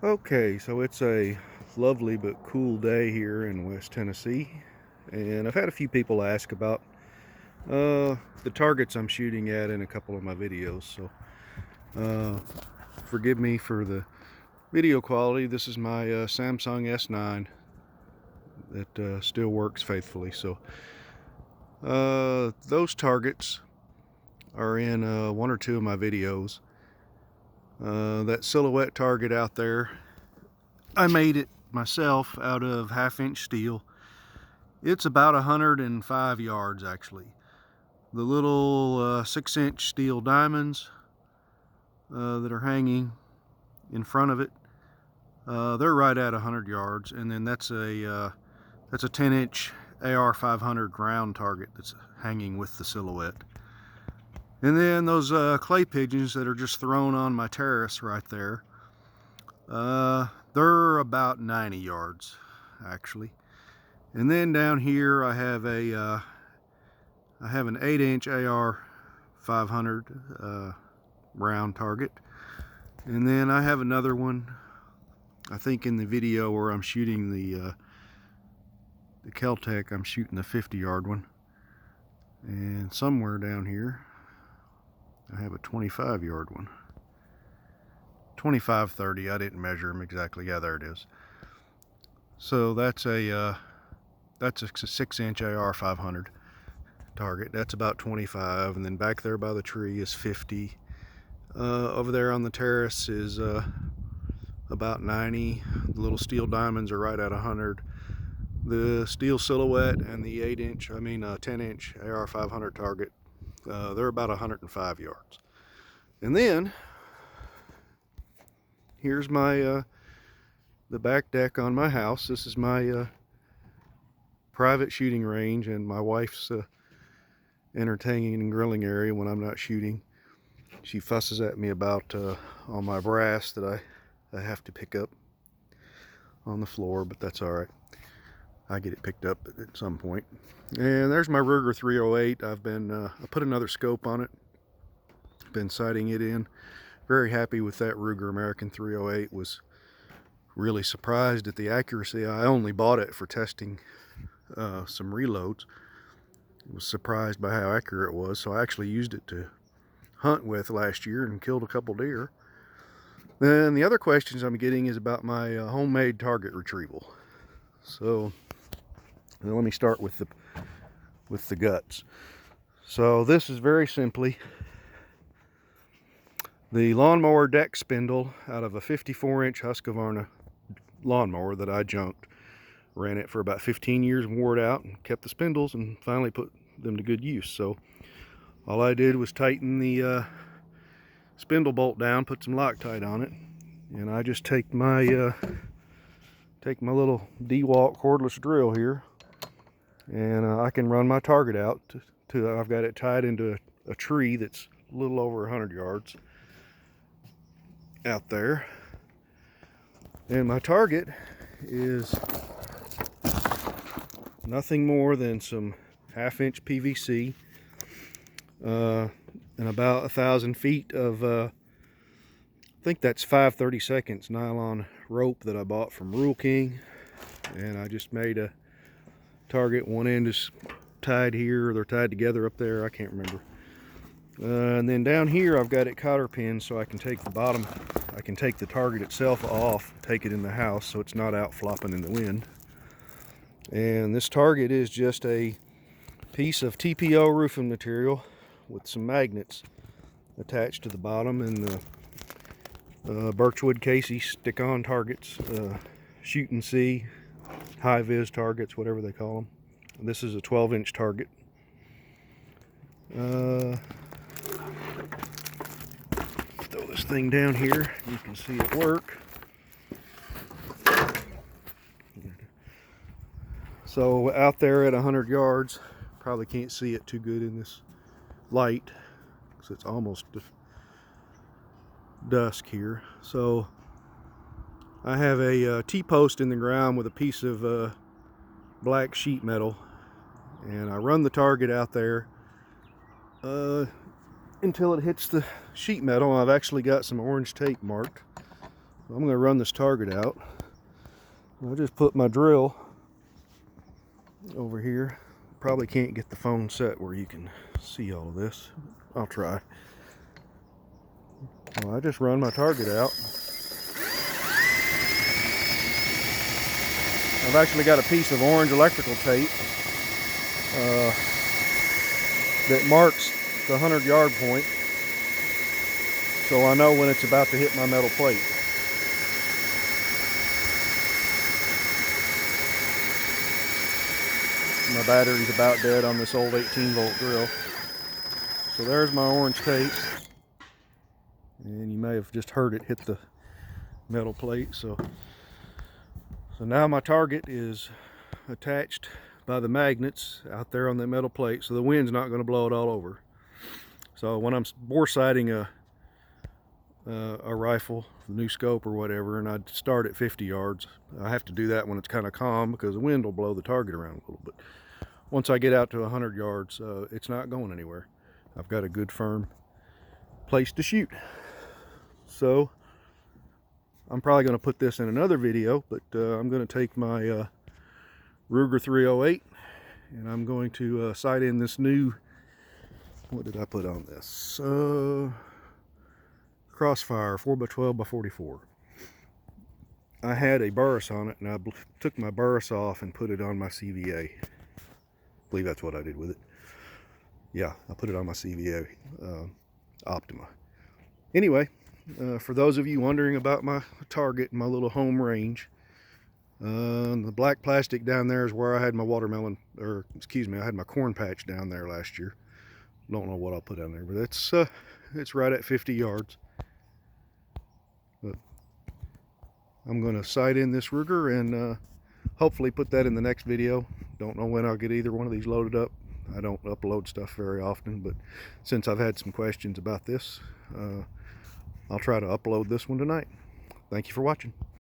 Okay, so it's a lovely but cool day here in West Tennessee, and I've had a few people ask about the targets I'm shooting at in a couple of my videos, so uh, forgive me for the video quality. This is my Samsung S9 that still works faithfully, so those targets are in one or two of my videos. That silhouette target out there, I made it myself out of 1/2 inch steel. It's about 105 yards actually. The little 6-inch steel diamonds that are hanging in front of it, they're right at 100 yards, and then that's a 10-inch AR 500 round target that's hanging with the silhouette. And then those clay pigeons that are just thrown on my terrace right there, they're about 90 yards actually. And then down here I have an 8-inch AR 500 round target, and then I have another one, I think in the video where I'm shooting the Kel-Tec, I'm shooting the 50-yard one, and somewhere down here I have a 25-yard one. 25-30, I didn't measure them exactly. Yeah, there it is. So that's a 6-inch AR 500 target. That's about 25, and then back there by the tree is 50. Over there on the terrace is about 90. The little steel diamonds are right at 100. The steel silhouette and the 10-inch AR 500 target, they're about 105 yards. And then here's my the back deck on my house. This is my private shooting range and my wife's entertaining and grilling area when I'm not shooting. She fusses at me about all my brass that I have to pick up on the floor, but that's all right. I get it picked up at some point. And there's my Ruger 308. I put another scope on it. Been sighting it in. Very happy with that Ruger American 308. Was really surprised at the accuracy. I only bought it for testing some reloads. Was surprised by how accurate it was, so I actually used it to hunt with last year and killed a couple deer. Then the other questions I'm getting is about my homemade target retrieval. So let me start with the guts. So this is very simply the lawnmower deck spindle out of a 54-inch Husqvarna lawnmower that I junked. Ran it for about 15 years and wore it out, and kept the spindles and finally put them to good use. So all I did was tighten the spindle bolt down, put some Loctite on it, and I just take my little DeWalt cordless drill here, and I can run my target out to I've got it tied into a tree that's a little over 100 yards out there, and my target is nothing more than some 1/2-inch PVC and about 1,000 feet of I think that's 5/32 nylon rope that I bought from Rural King, and I just made a target. One end is tied here, they're tied together up there, I can't remember. And then down here I've got it cotter pinned so I can take the target itself off, take it in the house so it's not out flopping in the wind. And this target is just a piece of TPO roofing material with some magnets attached to the bottom, and the birchwood Casey stick-on targets, shoot and see, high-vis targets, whatever they call them. This is a 12-inch target. Throw this thing down here, you can see it work. So out there at 100 yards, probably can't see it too good in this light because it's almost dusk here. So I have a T-post in the ground with a piece of black sheet metal, and I run the target out there until it hits the sheet metal. I've actually got some orange tape marked I'm going to run this target out. I just put my drill over here. Probably can't get the phone set where you can see all of this. I'll try. Well, I just run my target out. I've actually got a piece of orange electrical tape that marks the 100-yard point, so I know when it's about to hit my metal plate. My battery's about dead on this old 18-volt drill. So there's my orange tape, and you may have just heard it hit the metal plate. So now my target is attached by the magnets out there on that metal plate, so the wind's not going to blow it all over. So when I'm bore sighting a rifle, a new scope or whatever, and I'd start at 50 yards, I have to do that when it's kind of calm because the wind will blow the target around a little bit. Once I get out to 100 yards, it's not going anywhere. I've got a good firm place to shoot. So I'm probably going to put this in another video, but I'm going to take my Ruger 308 and I'm going to sight in this new, what did I put on this? Crossfire 4x12x44. I had a burris on it, and I took my burris off and put it on my CVA. I believe that's what I did with it. Yeah, I put it on my CVA Optima. Anyway, for those of you wondering about my target and my little home range, the black plastic down there is where I had my watermelon, or excuse me, I had my corn patch down there last year. Don't know what I'll put down there, but it's right at 50 yards. But I'm going to sight in this Ruger and hopefully put that in the next video. Don't know when I'll get either one of these loaded up. I don't upload stuff very often, but since I've had some questions about this, I'll try to upload this one tonight. Thank you for watching.